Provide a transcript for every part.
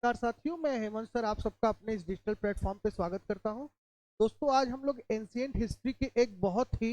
नमस्कार साथियों, मैं हेमंत सर आप सबका अपने इस डिजिटल प्लेटफॉर्म पे स्वागत करता हूं। दोस्तों, आज हम लोग एंशिएंट हिस्ट्री के एक बहुत ही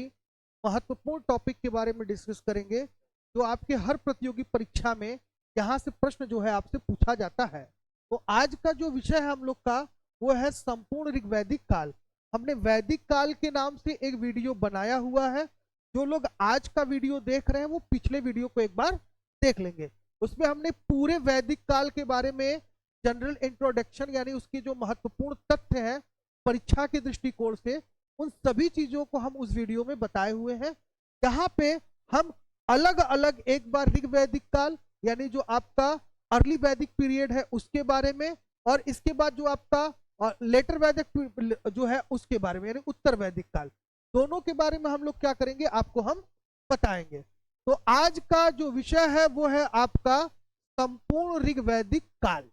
महत्वपूर्ण टॉपिक के बारे में डिस्कस करेंगे, जो आपके हर प्रतियोगी परीक्षा में यहाँ से प्रश्न जो है आपसे पूछा जाता है। तो आज का जो विषय है हम लोग का, वो है संपूर्ण ऋग्वैदिक काल। हमने वैदिक काल के नाम से एक वीडियो बनाया हुआ है। जो लोग आज का वीडियो देख रहे हैं वो पिछले वीडियो को एक बार देख लेंगे। उसमें हमने पूरे वैदिक काल के बारे में जनरल इंट्रोडक्शन, यानी उसके जो महत्वपूर्ण तथ्य हैं परीक्षा के दृष्टिकोण से, उन सभी चीजों को हम उस वीडियो में बताए हुए हैं। यहाँ पे हम अलग अलग एक बार ऋग वैदिक काल, यानी जो आपका अर्ली वैदिक पीरियड है उसके बारे में, और इसके बाद जो आपका लेटर वैदिक जो है उसके बारे में, यानी उत्तर वैदिक काल, दोनों के बारे में हम लोग क्या करेंगे आपको हम बताएंगे। तो आज का जो विषय है वो है आपका संपूर्ण ऋग वैदिक काल।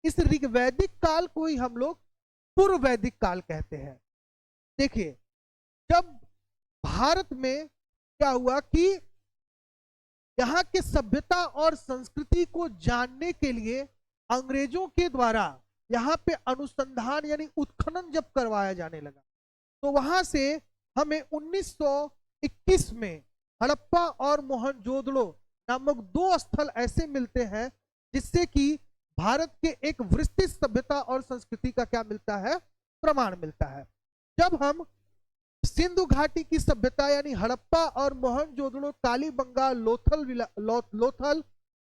इस ऋग्वैदिक काल को ही हम लोग पूर्व वैदिक काल कहते हैं। देखिए, जब भारत में क्या हुआ कि यहाँ के सभ्यता और संस्कृति को जानने के लिए अंग्रेजों के द्वारा यहाँ पे अनुसंधान यानी उत्खनन जब करवाया जाने लगा, तो वहां से हमें 1921 में हड़प्पा और मोहनजोदड़ो नामक दो स्थल ऐसे मिलते हैं जिससे कि भारत के एक विस्तृत सभ्यता और संस्कृति का क्या मिलता है, प्रमाण मिलता है। जब हम सिंधु घाटी की सभ्यता यानी हड़प्पा और मोहनजोदड़ो, कालीबंगा, लोथल,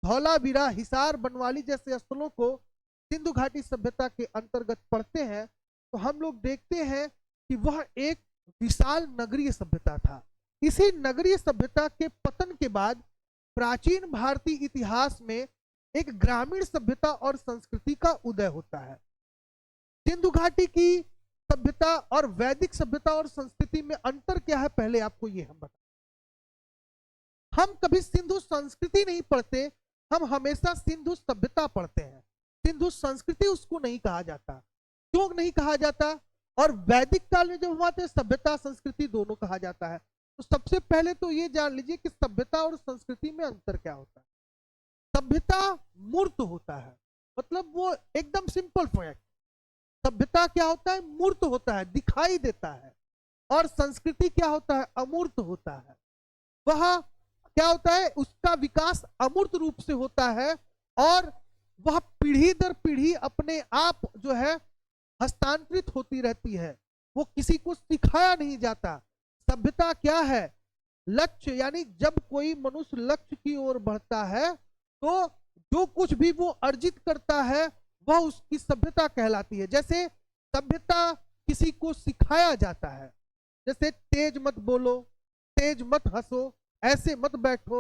धौलावीरा, हिसार, बनवाली जैसे स्थलों को सिंधु घाटी सभ्यता के अंतर्गत पढ़ते हैं, तो हम लोग देखते हैं कि वह एक विशाल नगरीय सभ्यता था। इसी नगरीय सभ्यता के पतन के बाद प्राचीन भारतीय इतिहास में एक ग्रामीण सभ्यता और संस्कृति का उदय होता है। सिंधु घाटी की सभ्यता और वैदिक सभ्यता और संस्कृति में अंतर क्या है, पहले आपको ये हम बता। हम कभी सिंधु संस्कृति नहीं पढ़ते, हम हमेशा सिंधु सभ्यता पढ़ते हैं। सिंधु संस्कृति उसको नहीं कहा जाता। क्यों नहीं कहा जाता? और वैदिक काल में जब हम आते हैं, सभ्यता संस्कृति दोनों कहा जाता है। तो सबसे पहले तो ये जान लीजिए कि सभ्यता और संस्कृति में अंतर क्या होता है। सभ्यता मूर्त होता है, मतलब वो एकदम सिंपल फैक्ट। सभ्यता क्या होता है? मूर्त होता है, दिखाई देता है। और संस्कृति क्या होता है? अमूर्त होता है। वह क्या होता है? उसका विकास अमूर्त रूप से होता है, और वह पीढ़ी दर पीढ़ी अपने आप जो है हस्तांतरित होती रहती है। वो किसी को सिखाया नहीं जाता। सभ्यता क्या है? लक्ष्य, यानी जब कोई मनुष्य लक्ष्य की ओर बढ़ता है तो जो कुछ भी वो अर्जित करता है वह उसकी सभ्यता कहलाती है। जैसे सभ्यता किसी को सिखाया जाता है, जैसे तेज मत बोलो, तेज मत हंसो, ऐसे मत बैठो,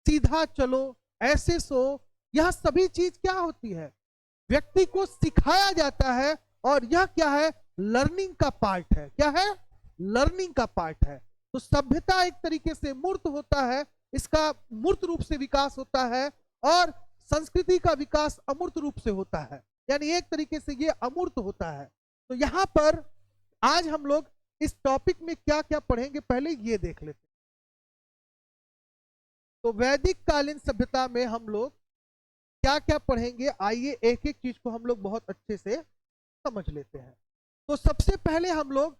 सीधा चलो, ऐसे सो। यह सभी चीज क्या होती है? व्यक्ति को सिखाया जाता है, और यह क्या है? लर्निंग का पार्ट है। क्या है? लर्निंग का पार्ट है। तो सभ्यता एक तरीके से मूर्त होता है, इसका मूर्त रूप से विकास होता है, और संस्कृति का विकास अमूर्त रूप से होता है, यानी एक तरीके से ये अमूर्त होता है। तो यहां पर आज हम लोग इस टॉपिक में क्या क्या पढ़ेंगे, पहले ये देख लेते हैं। तो वैदिक कालीन सभ्यता में हम लोग क्या क्या पढ़ेंगे, आइए एक एक चीज को हम लोग बहुत अच्छे से समझ लेते हैं। तो सबसे पहले हम लोग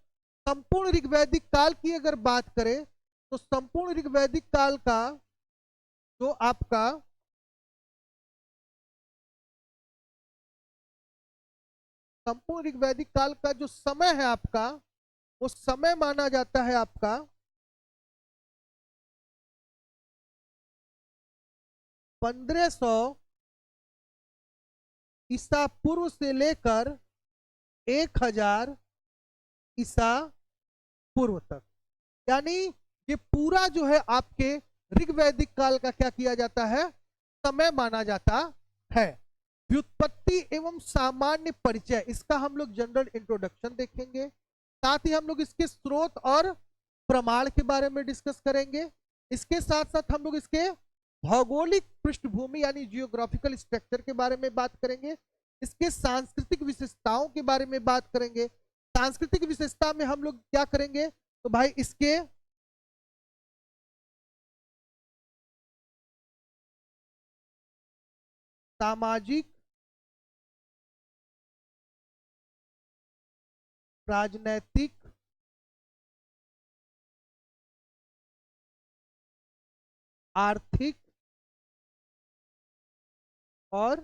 संपूर्ण ऋग्वैदिक काल की अगर बात करें, तो संपूर्ण ऋग्वैदिक काल का जो आपका संपूर्ण ऋग्वैदिक काल का जो समय है आपका, वो समय माना जाता है आपका 1500 ईसा पूर्व से लेकर 1000 ईसा पूर्व तक। यानी ये पूरा जो है आपके ऋग्वैदिक काल का क्या किया जाता है, समय माना जाता है। व्युत्पत्ति एवं सामान्य परिचय, इसका हम लोग जनरल इंट्रोडक्शन देखेंगे। साथ ही हम लोग इसके स्रोत और प्रमाण के बारे में डिस्कस करेंगे। इसके साथ साथ हम लोग इसके भौगोलिक पृष्ठभूमि यानी जियोग्राफिकल स्ट्रक्चर के बारे में बात करेंगे। इसके सांस्कृतिक विशेषताओं के बारे में बात करेंगे। सांस्कृतिक विशेषता में हम लोग क्या करेंगे, तो भाई इसके सामाजिक राजनैतिक, आर्थिक और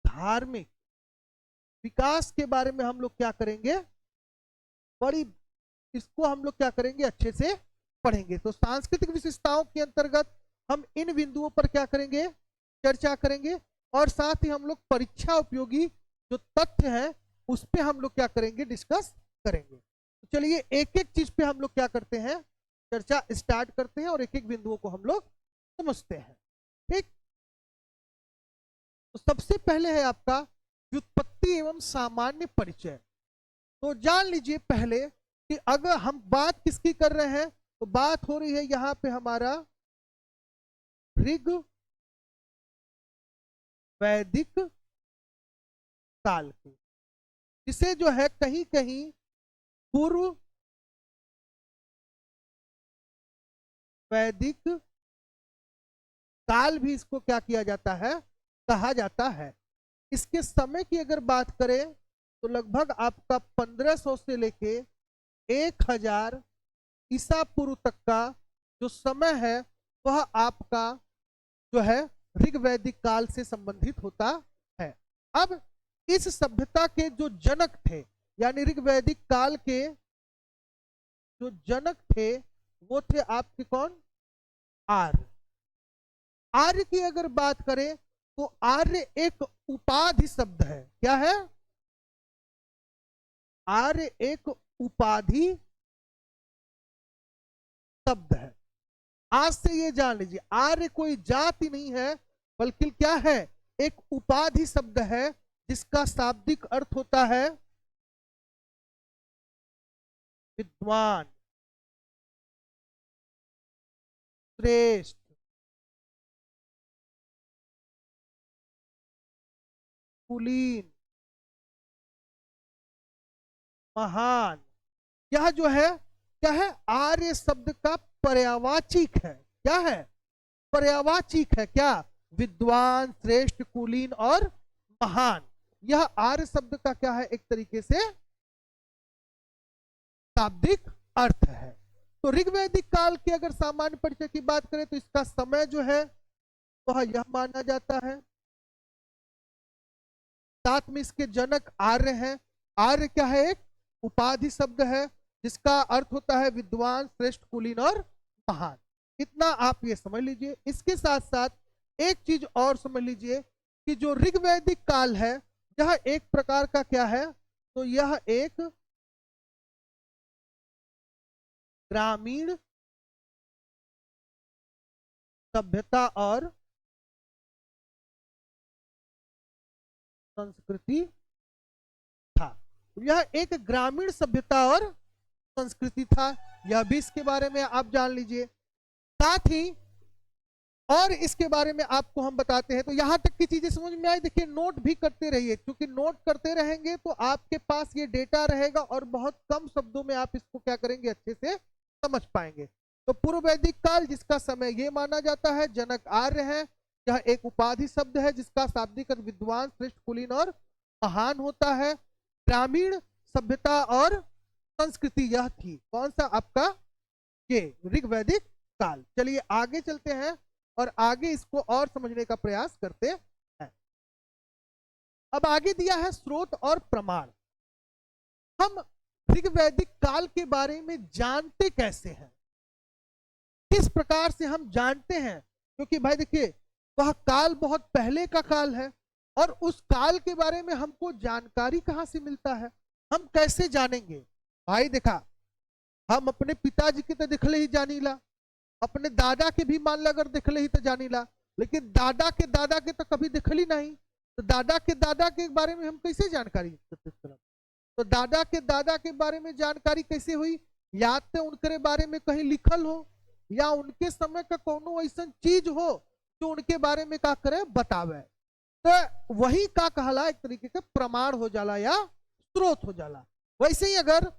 धार्मिक विकास के बारे में हम लोग क्या करेंगे, बड़ी इसको हम लोग क्या करेंगे, अच्छे से पढ़ेंगे। तो सांस्कृतिक विशेषताओं के अंतर्गत हम इन बिंदुओं पर क्या करेंगे, चर्चा करेंगे। और साथ ही हम लोग परीक्षा उपयोगी जो तथ्य हैं उस पे हम लोग क्या करेंगे, डिस्कस करेंगे। तो चलिए एक एक चीज पे हम लोग क्या करते हैं, चर्चा स्टार्ट करते हैं और एक एक बिंदुओं को हम लोग समझते हैं। ठीक, तो सबसे पहले है आपका व्युत्पत्ति एवं सामान्य परिचय। तो जान लीजिए पहले कि अगर हम बात किसकी कर रहे हैं, तो बात हो रही है यहां पे हमारा ऋग वैदिक काल की, जिसे जो है कहीं कहीं पूर्व वैदिक काल भी इसको क्या किया जाता है, कहा जाता है। इसके समय की अगर बात करें तो लगभग आपका 1500 से लेके 1000 ईसा पूर्व तक का जो समय है वह आपका जो है ऋग्वैदिक काल से संबंधित होता है। अब इस सभ्यता के जो जनक थे, यानी ऋग्वैदिक काल के जो जनक थे वो थे आपके कौन, आर्य। आर्य की अगर बात करें तो आर्य एक उपाधि शब्द है। क्या है, आर्य एक उपाधि शब्द है। आज से ये जान लीजिए, आर्य कोई जाति नहीं है बल्कि क्या है, एक उपाधि शब्द है जिसका शाब्दिक अर्थ होता है विद्वान, श्रेष्ठ, कुलीन, महान। यह जो है क्या है, आर्य शब्द का पर्यायवाचिक है। क्या है, पर्यायवाचिक है। क्या, विद्वान, श्रेष्ठ, कुलीन और महान। यह आर्य शब्द का क्या है, एक तरीके से शाब्दिक अर्थ है। तो ऋग्वैदिक काल के अगर सामान्य परिचय की बात करें तो इसका समय जो है वह यह माना जाता है। साथ में इसके जनक आर्य हैं। आर्य क्या है, एक उपाधि शब्द है जिसका अर्थ होता है विद्वान, श्रेष्ठ, कुलीन और महान। इतना आप ये समझ लीजिए। इसके साथ साथ एक चीज और समझ लीजिए कि जो ऋग्वैदिक काल है यह एक प्रकार का क्या है, तो यह एक ग्रामीण सभ्यता और संस्कृति था। यह एक ग्रामीण सभ्यता और संस्कृति था, यह भी इसके बारे में आप जान लीजिए। साथ ही और इसके बारे में आपको हम बताते हैं। तो यहां तक की चीजें समझ में आई। देखिए नोट भी करते रहिए, क्योंकि नोट करते रहेंगे तो आपके पास ये डेटा रहेगा और बहुत कम शब्दों में आप इसको क्या करेंगे, अच्छे से समझ पाएंगे। तो पूर्व वैदिक काल जिसका समय ये माना जाता है, जनक आर्य है। यह एक उपाधि शब्द है जिसका शाब्दिक अर्थ विद्वान, श्रेष्ठ, कुलीन और महान होता है। ग्रामीण सभ्यता और संस्कृति यह थी, कौन सा आपका, ये ऋग्वैदिक काल। चलिए आगे चलते हैं और आगे इसको और समझने का प्रयास करते हैं। अब आगे दिया है स्रोत और प्रमाण। हम ऋग्वैदिक काल के बारे में जानते कैसे हैं, किस प्रकार से हम जानते हैं, क्योंकि भाई देखिए वह काल बहुत पहले का काल है और उस काल के बारे में हमको जानकारी कहां से मिलता है, हम कैसे जानेंगे। भाई देखा, हम अपने पिताजी के तो दिखले ही जानीला, अपने दादा के भी मान ला अगर दिखले ही तो जानीला, लेकिन दादा के तो कभी दिखली नहीं। तो दादा के बारे में हम कैसे जानकारी, तो दादा के बारे में जानकारी कैसे हुई, या तो उनके बारे में कहीं लिखल हो या उनके समय का कोनो ऐसा चीज हो जो उनके बारे में का करे, बतावे। तो वही का कहला एक तरीके का प्रमाण हो जाला या स्रोत हो जाला। वैसे ही अगर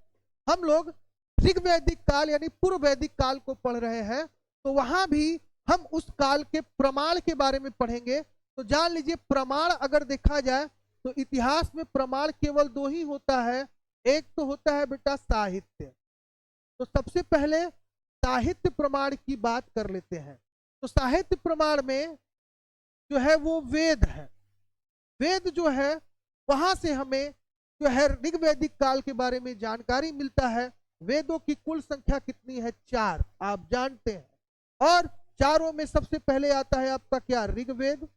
हम लोग ऋग्वैदिक काल यानी पूर्व वैदिक काल को पढ़ रहे हैं तो वहां भी हम उस काल के प्रमाण के बारे में पढ़ेंगे। तो जान लीजिए प्रमाण अगर देखा जाए तो इतिहास में प्रमाण केवल दो ही होता है। एक तो होता है बेटा साहित्य। तो सबसे पहले साहित्य प्रमाण की बात कर लेते हैं। तो साहित्य प्रमाण में जो है वो वेद है। वेद जो है वहां से हमें जो है ऋग्वैदिक काल के बारे में जानकारी मिलता है। वेदों की कुल संख्या कितनी है? 4, आप जानते हैं। और चारों में सबसे पहले आता है आपका क्या? ऋग्वेद।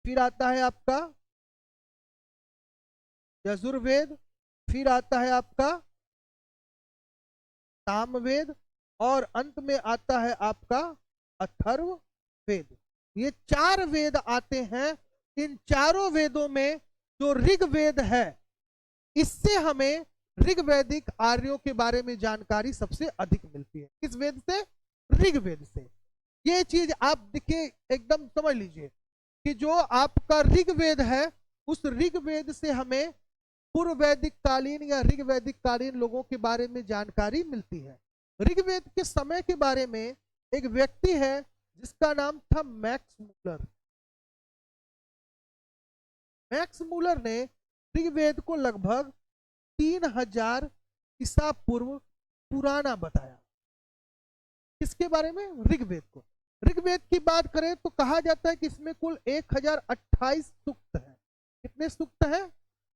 फिर आता है आपका यजुर्वेद। फिर आता है आपका सामवेद। और अंत में आता है आपका अथर्ववेद। ये 4 वेद आते हैं। इन चारों वेदों में जो ऋग्वेद है, इससे हमें ऋग्वैदिक आर्यों के बारे में जानकारी सबसे अधिक मिलती है। किस वेद से? ऋग्वेद से। ये चीज आप देखिए, एकदम समझ लीजिए कि जो आपका ऋग्वेद है, उस ऋग्वेद से हमें पूर्व वैदिक कालीन या ऋग्वैदिक कालीन लोगों के बारे में जानकारी मिलती है। ऋग्वेद के समय के बारे में एक व्यक्ति है जिसका नाम था मैक्स मूलर। मैक्स मूलर ने ऋग्वेद को लगभग 3000 ईसा पूर्व पुराना बताया। किसके बारे में? ऋग्वेद को। ऋग्वेद की बात करें तो कहा जाता है कि इसमें कुल 1028 सूक्त है। कितने सूक्त हैं?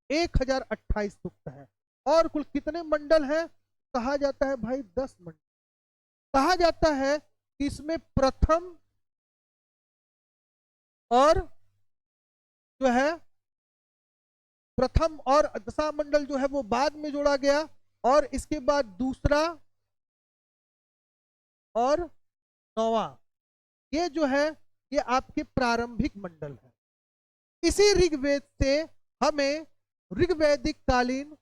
1028 सूक्त है। और कुल कितने मंडल हैं? कहा जाता है भाई 10 मंडल। कहा जाता है कि इसमें प्रथम और जो है प्रथम और दशा मंडल जो है वो बाद में जोड़ा गया, और इसके बाद दूसरा और 9वां, ये जो है ये आपके प्रारंभिक मंडल है। इसी ऋग्वेद से हमें ऋग्वैदिक कालीन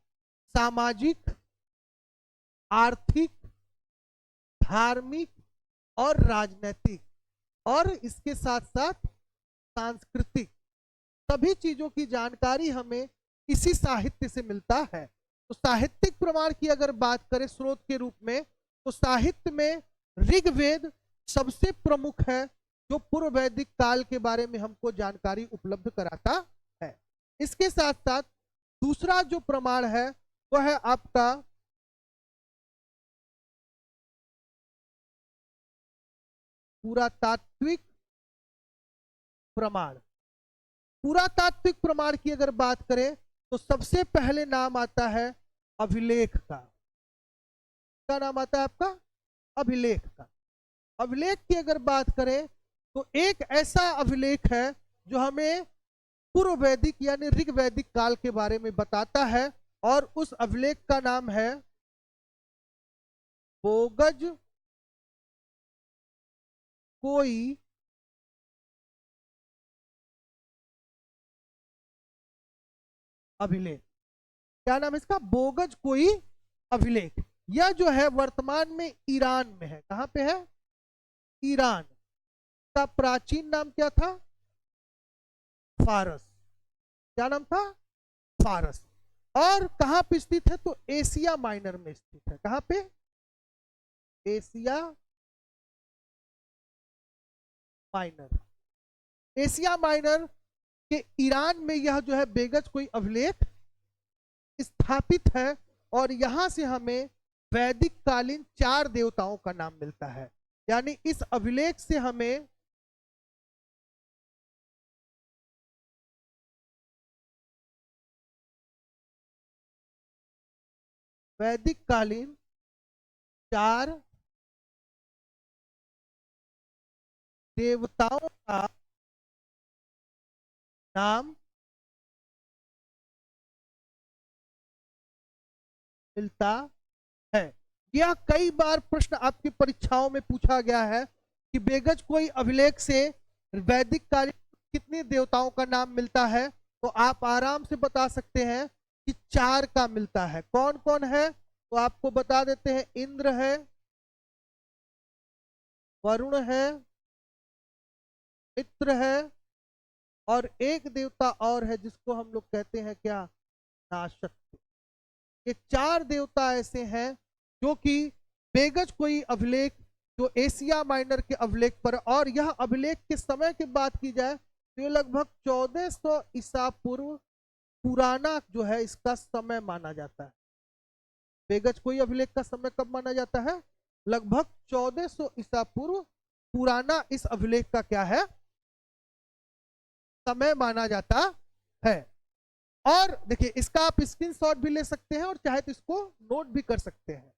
सामाजिक, आर्थिक, धार्मिक और राजनीतिक, और इसके साथ साथ सांस्कृतिक सभी चीजों की जानकारी हमें इसी साहित्य से मिलता है। तो साहित्यिक प्रमाण की अगर बात करें स्रोत के रूप में, तो साहित्य में ऋग्वेद सबसे प्रमुख है, जो पूर्व वैदिक काल के बारे में हमको जानकारी उपलब्ध कराता है। इसके साथ साथ दूसरा जो प्रमाण है वह है आपका पुरातात्विक प्रमाण। पुरातात्विक प्रमाण की अगर बात करें तो सबसे पहले नाम आता है अभिलेख का। क्या नाम आता है आपका? अभिलेख का। अभिलेख की अगर बात करें तो एक ऐसा अभिलेख है जो हमें पूर्व वैदिक यानी ऋग्वैदिक काल के बारे में बताता है, और उस अभिलेख का नाम है बोगज कोई अभिलेख। क्या नाम है इसका? बोगज कोई अभिलेख। यह जो है वर्तमान में ईरान में है। कहां पे है? ईरान का प्राचीन नाम क्या था? फारस। क्या नाम था? फारस। और कहां पे स्थित है? तो एशिया माइनर में स्थित है। कहां पे? Asia minor. एशिया माइनर के ईरान में यह जो है बेगज कोई अभिलेख स्थापित है, और यहां से हमें वैदिक कालीन 4 देवताओं का नाम मिलता है। यानी इस अभिलेख से हमें वैदिक कालीन 4 देवताओं का नाम मिलता है। यह कई बार प्रश्न आपकी परीक्षाओं में पूछा गया है कि बेगज कोई अभिलेख से वैदिक कालीन कितने देवताओं का नाम मिलता है। तो आप आराम से बता सकते हैं कि 4 का मिलता है। कौन कौन है? तो आपको बता देते हैं। इंद्र है, वरुण है, मित्र है, और एक देवता और है जिसको हम लोग कहते हैं क्या? नाशक। ये 4 देवता ऐसे हैं जो कि बेगज कोई अभिलेख जो एशिया माइनर के अभिलेख पर, और यह अभिलेख के समय की बात की जाए तो ये लगभग 1400 ईसा पूर्व पुराना जो है इसका समय माना जाता है। बेगज कोई अभिलेख का समय कब माना जाता है? लगभग 1400 ईसा पूर्व पुराना इस अभिलेख का क्या है? समय माना जाता है। और देखिए इसका आप स्क्रीनशॉट भी ले सकते हैं और चाहे तो इसको नोट भी कर सकते हैं।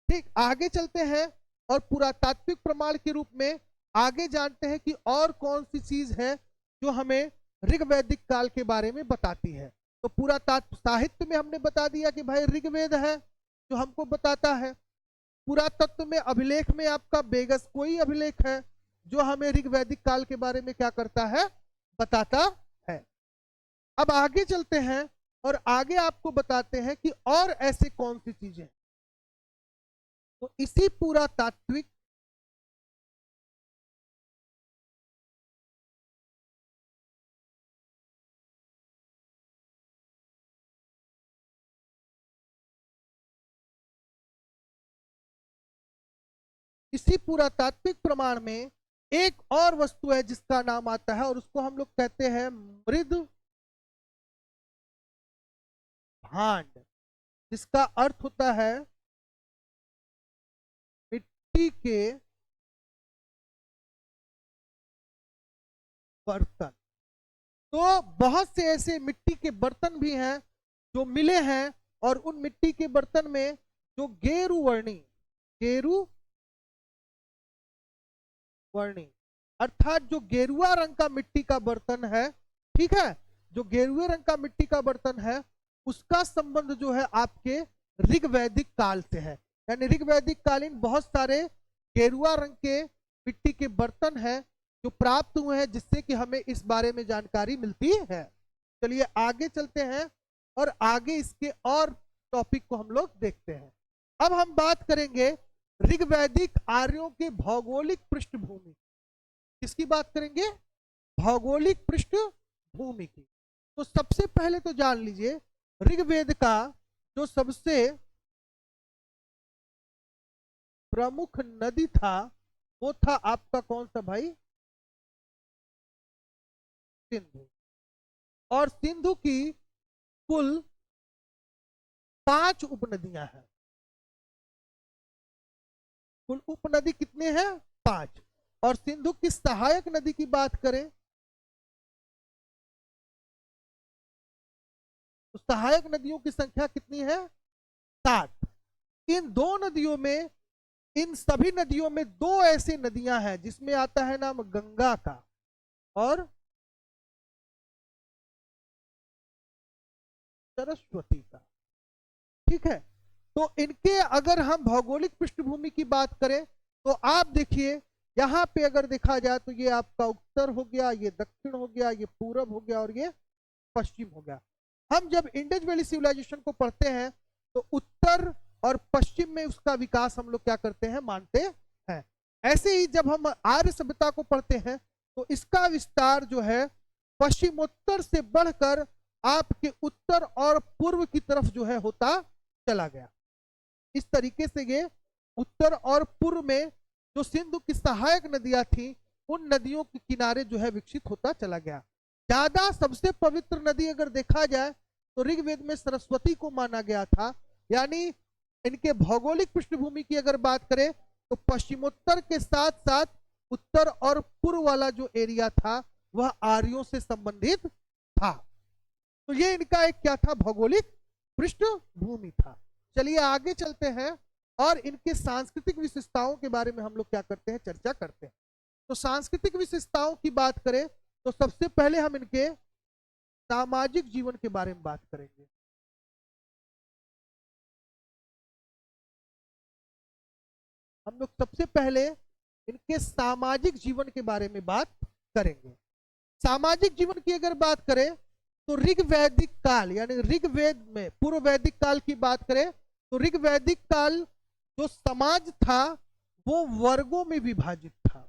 ठीक, आगे चलते हैं और पुरातात्विक प्रमाण के रूप में आगे जानते हैं कि और कौन सी चीज है जो हमें ऋग्वैदिक काल के बारे में बताती है। तो पुरातात्व साहित्य में हमने बता दिया कि भाई ऋग्वेद है जो हमको बताता है। पुरातत्व में अभिलेख में आपका बेगस कोई अभिलेख है जो हमें ऋग्वैदिक काल के बारे में क्या करता है? बताता है। अब आगे चलते हैं और आगे आपको बताते हैं कि और ऐसे कौन सी चीजें। तो इसी पुरातात्विक इसी पुरातात्विक प्रमाण में एक और वस्तु है जिसका नाम आता है और उसको हम लोग कहते हैं मृद भांड, जिसका अर्थ होता है मिट्टी के बर्तन। तो बहुत से ऐसे मिट्टी के बर्तन भी हैं जो मिले हैं और उन मिट्टी के बर्तन में जो गेरू वर्णी अर्थात जो गेरुआ रंग का मिट्टी का बर्तन है, ठीक है, जो गेरुए रंग का मिट्टी का बर्तन है उसका संबंध जो है आपके ऋग्वैदिक काल से है। यानी ऋग्वैदिक कालीन बहुत सारे गेरुआ रंग के मिट्टी के बर्तन हैं जो प्राप्त हुए हैं जिससे कि हमें इस बारे में जानकारी मिलती है। चलिए आगे चलते हैं और आगे इसके और टॉपिक को हम लोग देखते हैं। अब हम बात करेंगे ऋग्वैदिक आर्यों के भौगोलिक पृष्ठभूमि। किसकी बात करेंगे? भौगोलिक पृष्ठभूमि की। तो सबसे पहले तो जान लीजिए ऋग्वेद का जो सबसे प्रमुख नदी था वो था आपका कौन सा भाई? सिंधु। और सिंधु की कुल 5 उपनदियां हैं। कुल उपनदी कितने हैं? 5। और सिंधु की सहायक नदी की बात करें तो सहायक नदियों की संख्या कितनी है? 7। इन दो नदियों में, इन सभी नदियों में दो ऐसी नदियां हैं जिसमें आता है नाम गंगा का और सरस्वती का। ठीक है, तो इनके अगर हम भौगोलिक पृष्ठभूमि की बात करें तो आप देखिए यहां पे अगर देखा जाए तो ये आपका उत्तर हो गया, ये दक्षिण हो गया, ये पूरब हो गया और ये पश्चिम हो गया। हम जब इंडस वैली सिविलाइजेशन को पढ़ते हैं तो उत्तर और पश्चिम में उसका विकास हम लोग क्या करते हैं? मानते हैं। ऐसे ही जब हम आर्य सभ्यता को पढ़ते हैं तो इसका विस्तार जो है पश्चिमोत्तर से बढ़कर आपके उत्तर और पूर्व की तरफ जो है होता चला गया। इस तरीके से ये उत्तर और पूर्व में जो सिंधु की सहायक नदियां थी उन नदियों के किनारे जो है विकसित होता चला गया। ज्यादा सबसे पवित्र नदी अगर देखा जाए तो ऋग्वेद में सरस्वती को माना गया था। यानी इनके भौगोलिक पृष्ठभूमि की अगर बात करें तो पश्चिमोत्तर के साथ साथ उत्तर और पूर्व वाला जो एरिया था वह आर्यों से संबंधित था। तो ये इनका एक क्या था? भौगोलिक पृष्ठभूमि था। चलिए आगे चलते हैं और इनके सांस्कृतिक विशेषताओं के बारे में हम लोग क्या करते हैं? चर्चा करते हैं। तो सांस्कृतिक विशेषताओं की बात करें तो सबसे पहले हम इनके सामाजिक जीवन के बारे में बात करेंगे। हम लोग सबसे पहले इनके सामाजिक जीवन के बारे में बात करेंगे। सामाजिक जीवन की अगर बात करें तो ऋग्वैदिक काल यानी ऋग्वेद में पूर्व वैदिक काल की बात करें तो ऋग्वैदिक काल जो समाज था वो वर्गों में विभाजित था।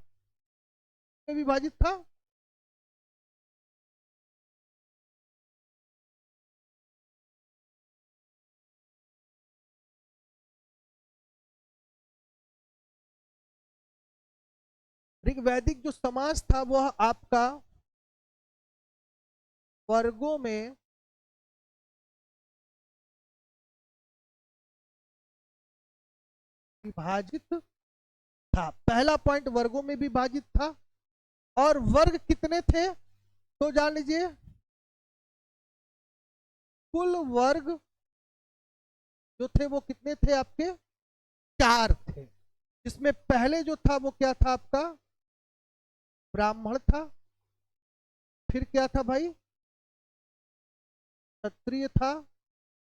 विभाजित था। ऋग्वैदिक जो समाज था वह आपका वर्गों में विभाजित था। पहला पॉइंट, वर्गों में विभाजित था। और वर्ग कितने थे तो जान लीजिए, कुल वर्ग जो थे वो कितने थे आपके, 4 थे। जिसमें पहले जो था वो क्या था आपका, ब्राह्मण था। फिर क्या था भाई, क्षत्रिय था।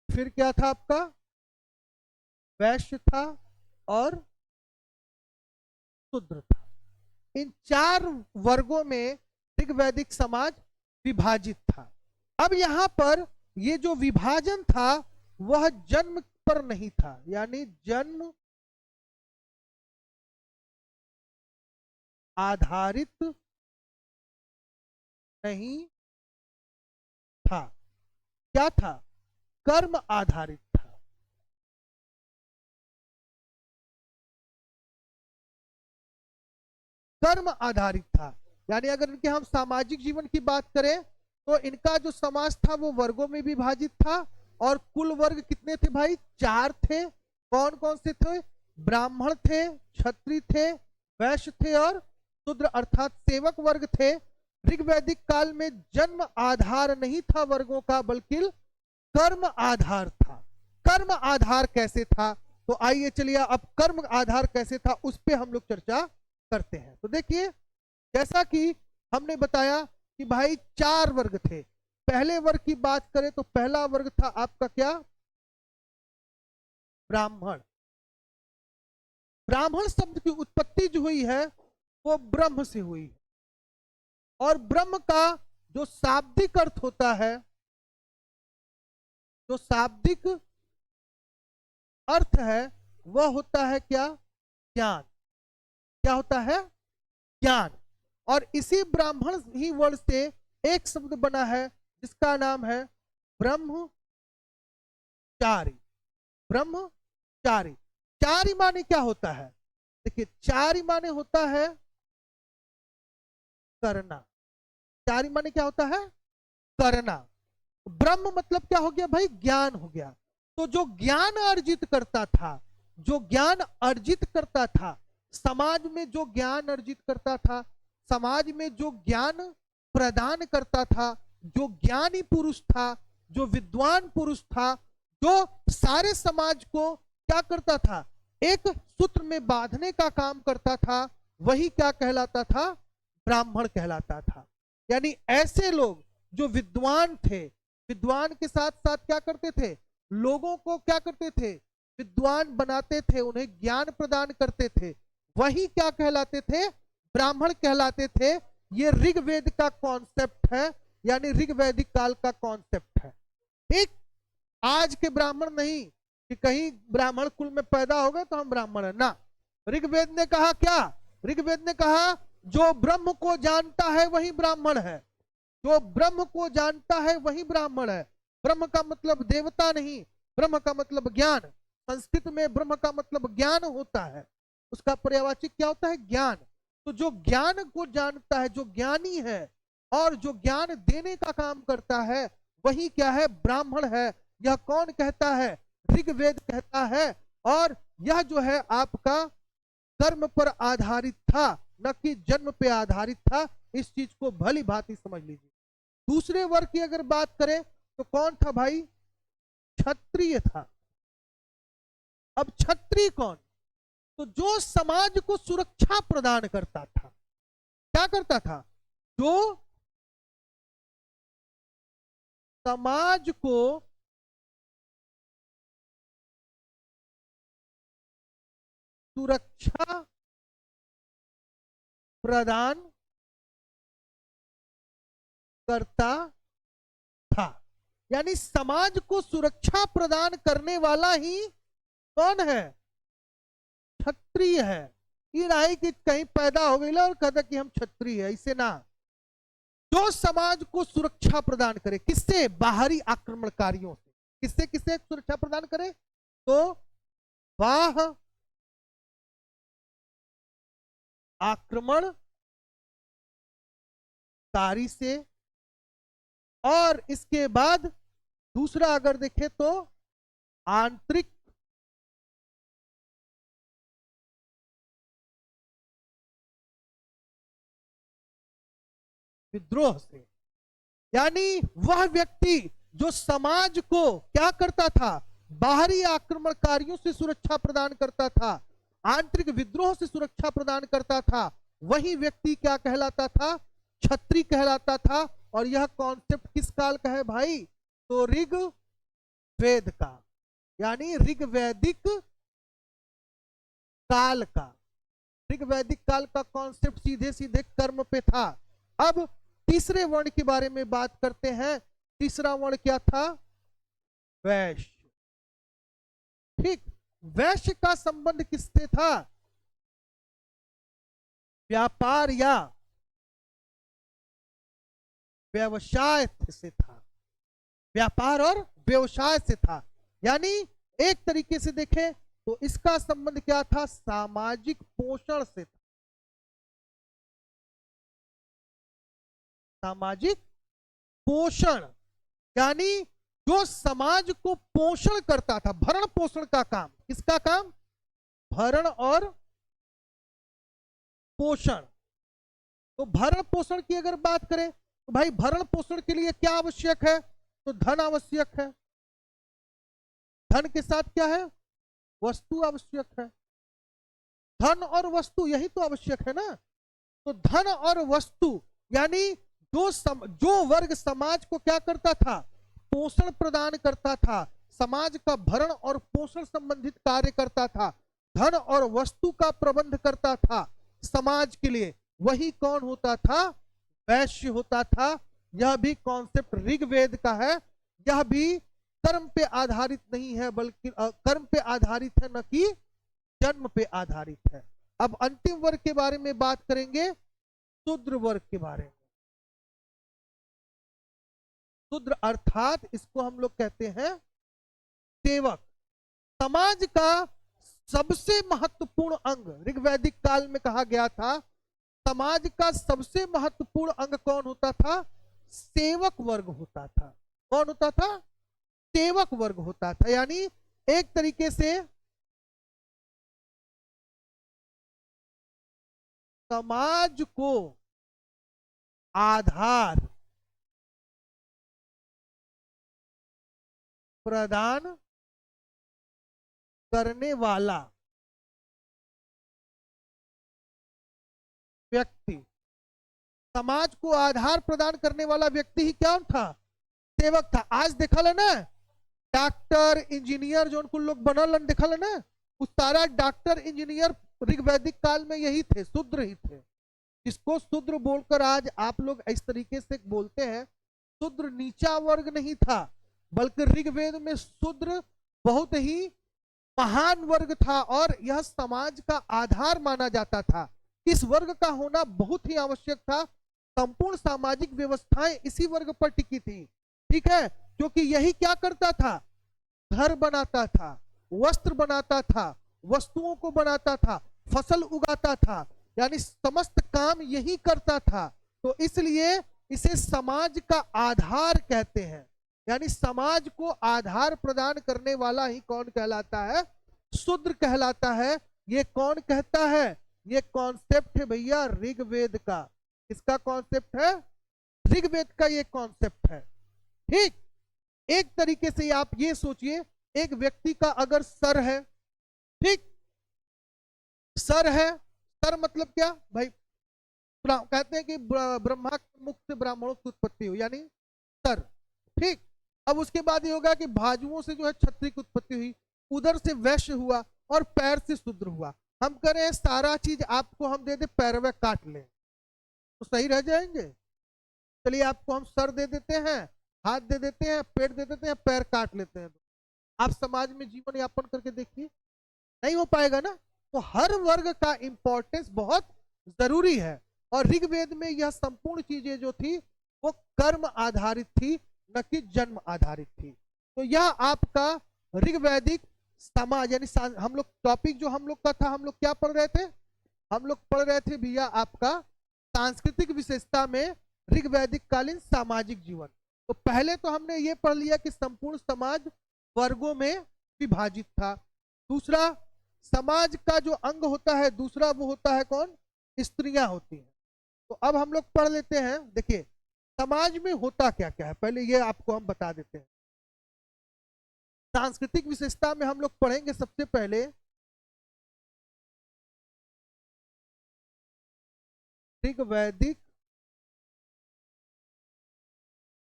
फिर क्या था आपका, वैश्य था। और शूद्र था। इन 4 वर्गों में ऋग्वैदिक समाज विभाजित था। अब यहां पर ये जो विभाजन था वह जन्म पर नहीं था, यानी जन्म आधारित नहीं था। क्या था, कर्म आधारित था। कर्म आधारित था। यानी अगर इनके हम सामाजिक जीवन की बात करें तो इनका जो समाज था वो वर्गों में विभाजित था। और कुल वर्ग कितने थे भाई, 4 थे। कौन कौन से थे, ब्राह्मण थे, क्षत्रिय थे, वैश्य थे और शूद्र अर्थात सेवक वर्ग थे। ऋग्वैदिक काल में जन्म आधार नहीं था वर्गों का, बल्कि कर्म आधार था। कर्म आधार कैसे था, तो आइए चलिए अब कर्म आधार कैसे था उस पर हम लोग चर्चा करते हैं। तो देखिए, जैसा कि हमने बताया कि भाई 4 वर्ग थे। पहले वर्ग की बात करें तो पहला वर्ग था आपका क्या, ब्राह्मण। ब्राह्मण शब्द की उत्पत्ति जो हुई है वो ब्रह्म से हुई है। और ब्रह्म का जो शाब्दिक अर्थ होता है, जो शाब्दिक अर्थ है वह होता है क्या, ज्ञान। क्या होता है, ज्ञान। और इसी ब्राह्मण ही वर्ड से एक शब्द बना है जिसका नाम है ब्रह्मचारी। ब्रह्मचारी। चारी माने क्या होता है, देखिए चारी माने होता है करना। चारी माने क्या होता है, करना। ब्रह्म मतलब क्या हो गया भाई, ज्ञान हो गया। तो जो ज्ञान अर्जित करता था, जो ज्ञान अर्जित करता था, समाज में जो ज्ञान अर्जित करता था, समाज में जो ज्ञान प्रदान करता था, जो ज्ञानी पुरुष था, जो विद्वान पुरुष था, जो सारे समाज को क्या करता था, एक सूत्र में बांधने का काम करता था, वही क्या कहलाता था, ब्राह्मण कहलाता था। यानी ऐसे लोग जो विद्वान थे, विद्वान के साथ साथ क्या करते थे, लोगों को क्या करते थे, विद्वान बनाते थे, उन्हें ज्ञान प्रदान करते थे, वही क्या कहलाते थे, ब्राह्मण कहलाते थे। ये ऋग्वेद का कॉन्सेप्ट है, यानी ऋग्वैदिक काल का कॉन्सेप्ट है। ठीक, आज के ब्राह्मण नहीं कि कहीं ब्राह्मण कुल में पैदा हो गए तो हम ब्राह्मण है ना। ऋग्वेद ने कहा क्या, ऋग्वेद ने कहा जो ब्रह्म को जानता है वही ब्राह्मण है। जो ब्रह्म को जानता है वही ब्राह्मण है। ब्रह्म का मतलब देवता नहीं, ब्रह्म का मतलब ज्ञान। संस्कृत में ब्रह्म का मतलब ज्ञान होता है, उसका पर्यायवाची क्या होता है, ज्ञान। तो जो ज्ञान को जानता है, जो ज्ञानी है और जो ज्ञान देने का काम करता है, वही क्या है, ब्राह्मण है। यह कौन कहता है, ऋग्वेद कहता है। और यह जो है आपका कर्म पर आधारित था, न कि जन्म पे आधारित था। इस चीज को भली भांति समझ लीजिए। दूसरे वर्ग की अगर बात करें तो कौन था भाई, क्षत्रिय था। अब क्षत्रिय कौन, तो जो समाज को सुरक्षा प्रदान करता था। क्या करता था, जो समाज को सुरक्षा प्रदान करता था। यानी समाज को सुरक्षा प्रदान करने वाला ही कौन है, क्षत्रिय है। ये नहीं कि कहीं पैदा हो गई और कहता कि हम क्षत्रिय है, इसे ना। जो समाज को सुरक्षा प्रदान करे, किससे, बाहरी आक्रमणकारियों से। किससे किससे सुरक्षा प्रदान करे, तो बाह्य आक्रमणकारी से, और इसके बाद दूसरा अगर देखें तो आंतरिक विद्रोह से, यानी वह व्यक्ति जो समाज को क्या करता था, बाहरी आक्रमणकारियों से सुरक्षा प्रदान करता था, आंतरिक विद्रोह से सुरक्षा प्रदान करता था, वही व्यक्ति क्या कहलाता था, क्षत्रिय कहलाता था। और यह कॉन्सेप्ट किस काल का है भाई, तो ऋग वेद का, यानी ऋग्वैदिक काल का। ऋग्वैदिक काल का कॉन्सेप्ट सीधे सीधे कर्म पे था। अब तीसरे वर्ण के बारे में बात करते हैं। तीसरा वर्ण क्या था, वैश्य। ठीक, वैश्य का संबंध किससे था, व्यापार या व्यवसाय से था, व्यापार और व्यवसाय से था। यानी एक तरीके से देखें तो इसका संबंध क्या था, सामाजिक पोषण से था, सामाजिक पोषण, यानी जो समाज को पोषण करता था, भरण पोषण का काम, किसका काम, भरण और पोषण। तो भरण पोषण की अगर बात करें तो भाई भरण पोषण के लिए क्या आवश्यक है, तो धन आवश्यक है। धन के साथ क्या है, वस्तु आवश्यक है। धन और वस्तु यही तो आवश्यक है ना। तो धन और वस्तु, यानी जो वर्ग समाज को क्या करता था, पोषण प्रदान करता था, समाज का भरण और पोषण संबंधित कार्य करता था, धन और वस्तु का प्रबंध करता था समाज के लिए, वही कौन होता था, वैश्य होता था। यह भी कॉन्सेप्ट ऋग्वेद का है। यह भी कर्म पे आधारित नहीं है, बल्कि कर्म पे आधारित है, न कि जन्म पे आधारित है। अब अंतिम वर्ग के बारे में बात करेंगे, शूद्र वर्ग के बारे में। शूद्र अर्थात इसको हम लोग कहते हैं सेवक। समाज का सबसे महत्वपूर्ण अंग, ऋग्वैदिक काल में कहा गया था, समाज का सबसे महत्वपूर्ण अंग कौन होता था, सेवक वर्ग होता था। कौन होता था, सेवक वर्ग होता था। यानी एक तरीके से समाज को आधार प्रदान करने वाला व्यक्ति, समाज को आधार प्रदान करने वाला व्यक्ति ही क्या था, सेवक था। आज देखा ना डॉक्टर इंजीनियर जो उनको लोग बनल देखा ना, उस सारा डॉक्टर इंजीनियर ऋग्वैदिक काल में यही थे, शूद्र ही थे। इसको शूद्र बोलकर आज आप लोग इस तरीके से बोलते हैं, शूद्र नीचा वर्ग नहीं था, बल्कि ऋग्वेद में शूद्र बहुत ही महान वर्ग था और यह समाज का आधार माना जाता था। इस वर्ग का होना बहुत ही आवश्यक था। संपूर्ण सामाजिक व्यवस्थाएं इसी वर्ग पर टिकी थी। ठीक है, क्योंकि यही क्या करता था, घर बनाता था, वस्त्र बनाता था, वस्तुओं को बनाता था, फसल उगाता था, यानी समस्त काम यही करता था। तो इसलिए इसे समाज का आधार कहते हैं। यानी समाज को आधार प्रदान करने वाला ही कौन कहलाता है, शूद्र कहलाता है। ये कौन कहता है, ये कॉन्सेप्ट है भैया ऋग्वेद का। इसका कॉन्सेप्ट है ऋग्वेद का, ये कॉन्सेप्ट है। ठीक, एक तरीके से आप ये सोचिए, एक व्यक्ति का अगर सर है, ठीक, सर है, सर मतलब क्या भाई, कहते हैं कि ब्रह्मा के मुख से ब्राह्मणों की उत्पत्ति हुई, यानी सर। ठीक, अब उसके बाद ये होगा कि बाजुओं से जो है क्षत्रिय की उत्पत्ति हुई, उधर से वैश्य हुआ और पैर से शूद्र हुआ। हम कह रहे हैं सारा चीज आपको हम दे दे, पैरवे काट लें तो सही रह जाएंगे। चलिए आपको हम सर दे देते हैं, हाथ दे देते हैं, पेट दे देते हैं, पैर काट लेते हैं, आप समाज में जीवन यापन करके देखिए, नहीं हो पाएगा ना। तो हर वर्ग का इंपॉर्टेंस बहुत जरूरी है। और ऋग्वेद में यह संपूर्ण चीजें जो थी वो कर्म आधारित थी, न कि जन्म आधारित थी। तो यह आपका ऋग्वैदिक समाज, यानी हम लोग टॉपिक जो हम लोग का था, हम लोग क्या पढ़ रहे थे, हम लोग पढ़ रहे थे भैया आपका सांस्कृतिक विशेषता में ऋग्वैदिक कालीन सामाजिक जीवन। तो पहले तो हमने ये पढ़ लिया कि संपूर्ण समाज वर्गों में विभाजित था। दूसरा, समाज का जो अंग होता है दूसरा वो होता है कौन? स्त्रियां होती हैं। तो अब हम लोग पढ़ लेते हैं। देखिए समाज में होता क्या क्या है, पहले ये आपको हम बता देते हैं। सांस्कृतिक विशेषता में हम लोग पढ़ेंगे सबसे पहले ऋग्वैदिक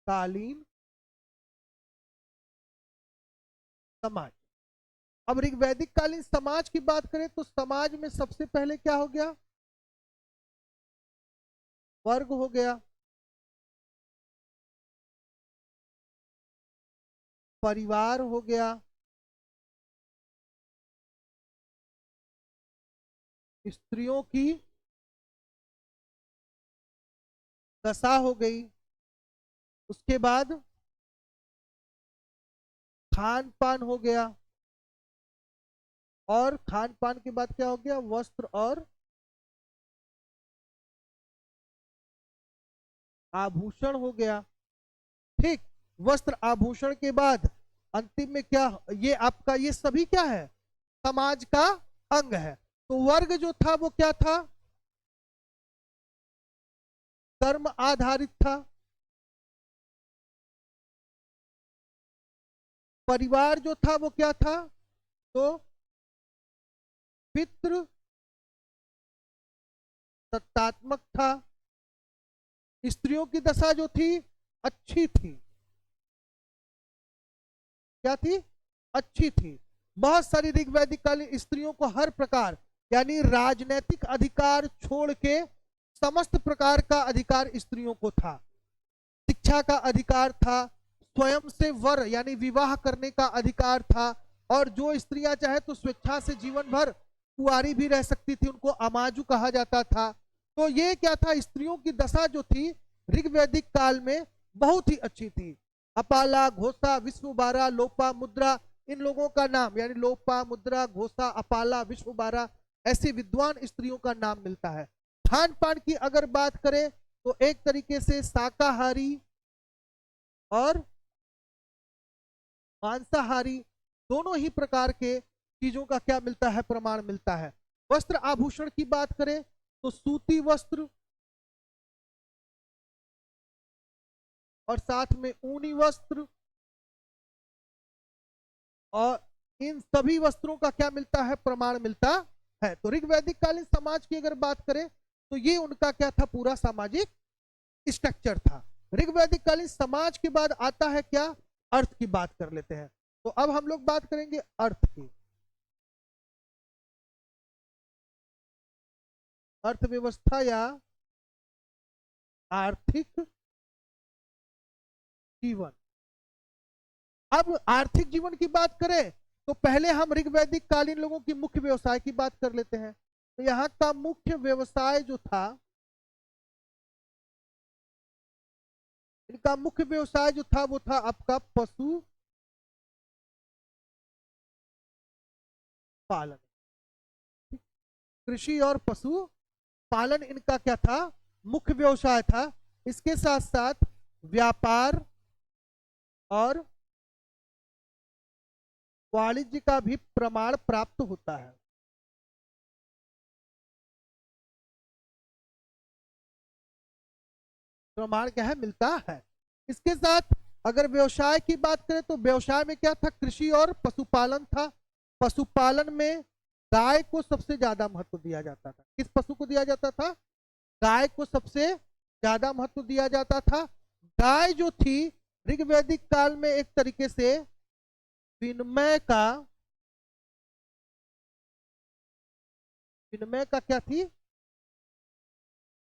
कालीन समाज। अब ऋग्वैदिक कालीन समाज की बात करें तो समाज में सबसे पहले क्या हो गया? वर्ग हो गया, परिवार हो गया, स्त्रियों की दशा हो गई, उसके बाद खान पान हो गया, और खान पान के बाद क्या हो गया? वस्त्र और आभूषण हो गया। ठीक, वस्त्र आभूषण के बाद अंतिम में क्या? ये आपका ये सभी क्या है? समाज का अंग है। तो वर्ग जो था वो क्या था? कर्म आधारित था। परिवार जो था वो क्या था? तो पितृ सत्तात्मक था। स्त्रियों की दशा जो थी अच्छी थी। क्या थी? अच्छी थी। बहुत सारी ऋग्वैदिक कालीन स्त्रियों को हर प्रकार यानी राजनैतिक अधिकार छोड़ के समस्त प्रकार का अधिकार स्त्रियों को था। शिक्षा का अधिकार था, स्वयं से वर यानी विवाह करने का अधिकार था, और जो स्त्रियां चाहे तो स्वेच्छा से जीवन भर कुंवारी भी रह सकती थी, उनको अमाजु कहा जाता था। तो ये क्या था? स्त्रियों की दशा जो थी ऋग्वैदिक काल में बहुत ही अच्छी थी। अपाला, घोषा, विश्वबारा, लोपा, मुद्रा, इन लोगों का नाम यानी लोपा, मुद्रा, घोषा, अपाला, विश्वबारा ऐसी विद्वान स्त्रियों का नाम मिलता है। खान पान की अगर बात करें तो एक तरीके से शाकाहारी और मांसाहारी दोनों ही प्रकार के चीजों का क्या मिलता है? प्रमाण मिलता है। वस्त्र आभूषण की बात करें तो सूती वस्त्र और साथ में ऊनी वस्त्र, और इन सभी वस्त्रों का क्या मिलता है? प्रमाण मिलता है। तो ऋग्वैदिक कालीन समाज की अगर बात करें तो ये उनका क्या था? पूरा सामाजिक स्ट्रक्चर था। ऋग्वैदिक कालीन समाज के बाद आता है क्या? अर्थ की बात कर लेते हैं। तो अब हम लोग बात करेंगे अर्थ की। अर्थव्यवस्था या आर्थिक जीवन। अब आर्थिक जीवन की बात करें तो पहले हम ऋग्वैदिक कालीन लोगों की मुख्य व्यवसाय की बात कर लेते हैं। तो यहाँ का मुख्य व्यवसाय जो था, इनका मुख्य व्यवसाय जो था वो था आपका पशु पालन। कृषि और पशु पालन इनका क्या था? मुख्य व्यवसाय था। इसके साथ साथ व्यापार और वाणिज्य का भी प्रमाण प्राप्त होता है। प्रमाण क्या है? मिलता है। इसके साथ अगर व्यवसाय की बात करें तो व्यवसाय में क्या था? कृषि और पशुपालन था। पशुपालन में गाय को सबसे ज्यादा महत्व दिया जाता था। किस पशु को दिया जाता था? गाय को सबसे ज्यादा महत्व दिया जाता था। गाय जो थी ऋग्वैदिक काल में एक तरीके से विनिमय का क्या थी?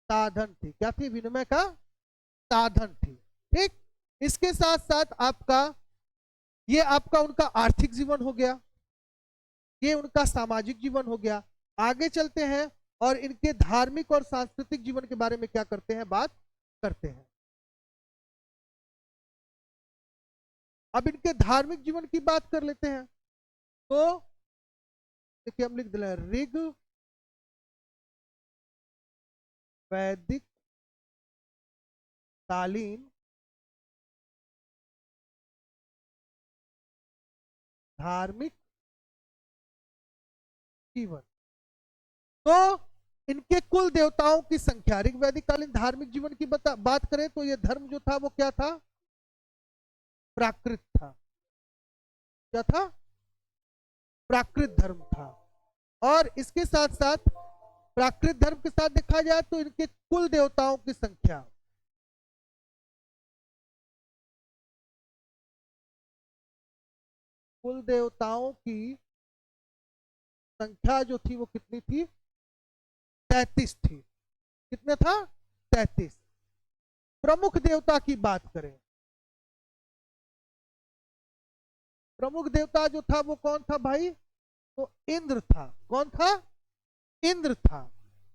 साधन थी। क्या थी? विनिमय का साधन थी। ठीक, इसके साथ साथ आपका ये आपका उनका आर्थिक जीवन हो गया, ये उनका सामाजिक जीवन हो गया। आगे चलते हैं और इनके धार्मिक और सांस्कृतिक जीवन के बारे में क्या करते हैं? बात करते हैं। अब इनके धार्मिक जीवन की बात कर लेते हैं। तो देखिए हम लिख दिया ऋग वैदिक कालीन धार्मिक जीवन। तो इनके कुल देवताओं की संख्या, ऋग वैदिक कालीन धार्मिक जीवन की बात करें तो ये धर्म जो था वो क्या था? प्राकृत था। क्या था? प्राकृत धर्म था। और इसके साथ साथ प्राकृत धर्म के साथ देखा जाए तो इनके कुल देवताओं की संख्या, कुल देवताओं की संख्या जो थी वो कितनी थी? 33 थी। कितने था? 33। प्रमुख देवता की बात करें, प्रमुख देवता जो था वो कौन था भाई? तो इंद्र था। कौन था? इंद्र था।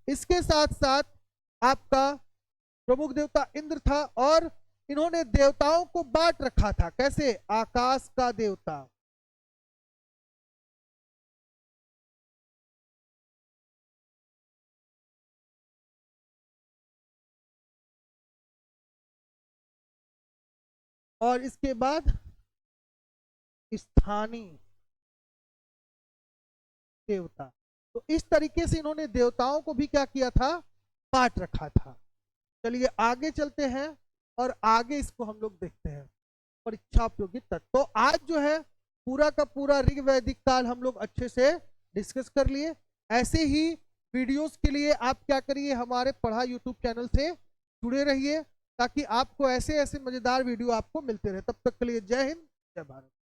इसके साथ साथ आपका प्रमुख देवता इंद्र था। और इन्होंने देवताओं को बांट रखा था। कैसे? आकाश का देवता, और इसके बाद स्थानीय देवता। तो इस तरीके से इन्होंने देवताओं को भी क्या किया था? बांट रखा था। चलिए आगे चलते हैं और आगे इसको हम लोग देखते हैं, परीक्षा उपयोगी तत्व। तो आज जो है पूरा का पूरा ऋग वैदिक काल हम लोग अच्छे से डिस्कस कर लिए। ऐसे ही वीडियोस के लिए आप क्या करिए, हमारे पढ़ा यूट्यूब चैनल से जुड़े रहिए, ताकि आपको ऐसे ऐसे मजेदार वीडियो आपको मिलते रहे। तब तक के लिए जय हिंद, जय भारत।